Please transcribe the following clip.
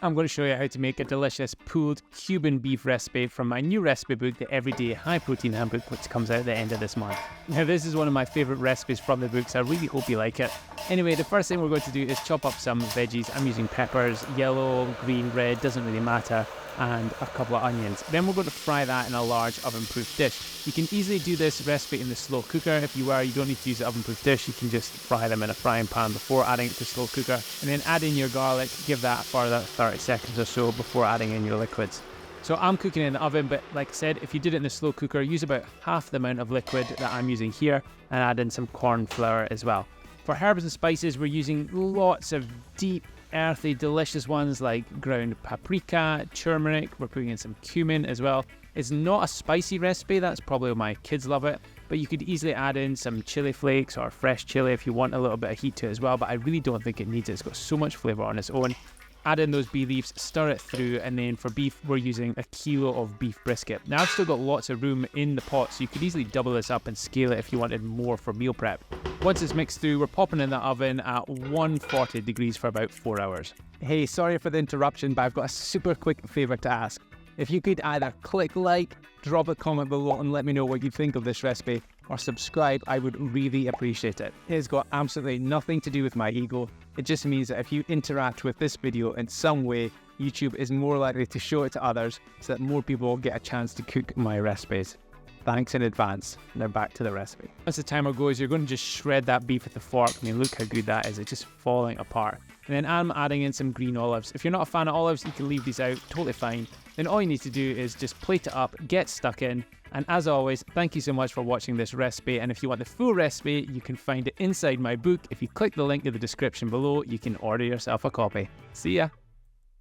I'm going to show you how to make a delicious pulled Cuban beef recipe from my new recipe book, the Everyday High Protein Handbook, which comes out at the end of this month. Now, this is one of my favourite recipes from the book, so I really hope you like it. Anyway, the first thing we're going to do is chop up some veggies. I'm using peppers, yellow, green, red, doesn't really matter, and a couple of onions. Then we're going to fry that in a large oven-proof dish. You can easily do this recipe in the slow cooker. If you don't need to use the oven-proof dish, you can just fry them in a frying pan before adding it to slow cooker. And then add in your garlic, give that a further 30 seconds or so before adding in your liquids. So I'm cooking in the oven, but like I said, if you did it in the slow cooker, use about half the amount of liquid that I'm using here and add in some corn flour as well. For herbs and spices, we're using lots of deep, earthy, delicious ones like ground paprika, turmeric. We're putting in some cumin as well. It's not a spicy recipe, that's probably why my kids love it, but you could easily add in some chili flakes or fresh chili if you want a little bit of heat to it as well, but I really don't think it needs it. It's got so much flavour on its own. Add in those bay leaves, stir it through, and then for beef, we're using a kilo of beef brisket. Now, I've still got lots of room in the pot, so you could easily double this up and scale it if you wanted more for meal prep. Once it's mixed through, we're popping in the oven at 140 degrees for about 4 hours. Hey, sorry for the interruption, but I've got a super quick favour to ask. If you could either click like, drop a comment below and let me know what you think of this recipe, or subscribe, I would really appreciate it. It has got absolutely nothing to do with my ego. It just means that if you interact with this video in some way, YouTube is more likely to show it to others so that more people get a chance to cook my recipes. Thanks in advance. Now back to the recipe. Once the timer goes, you're going to just shred that beef with the fork. I mean, look how good that is. It's just falling apart. And then I'm adding in some green olives. If you're not a fan of olives, you can leave these out, totally fine. Then all you need to do is just plate it up, get stuck in. And as always, thank you so much for watching this recipe. And if you want the full recipe, you can find it inside my book. If you click the link in the description below, you can order yourself a copy. See ya.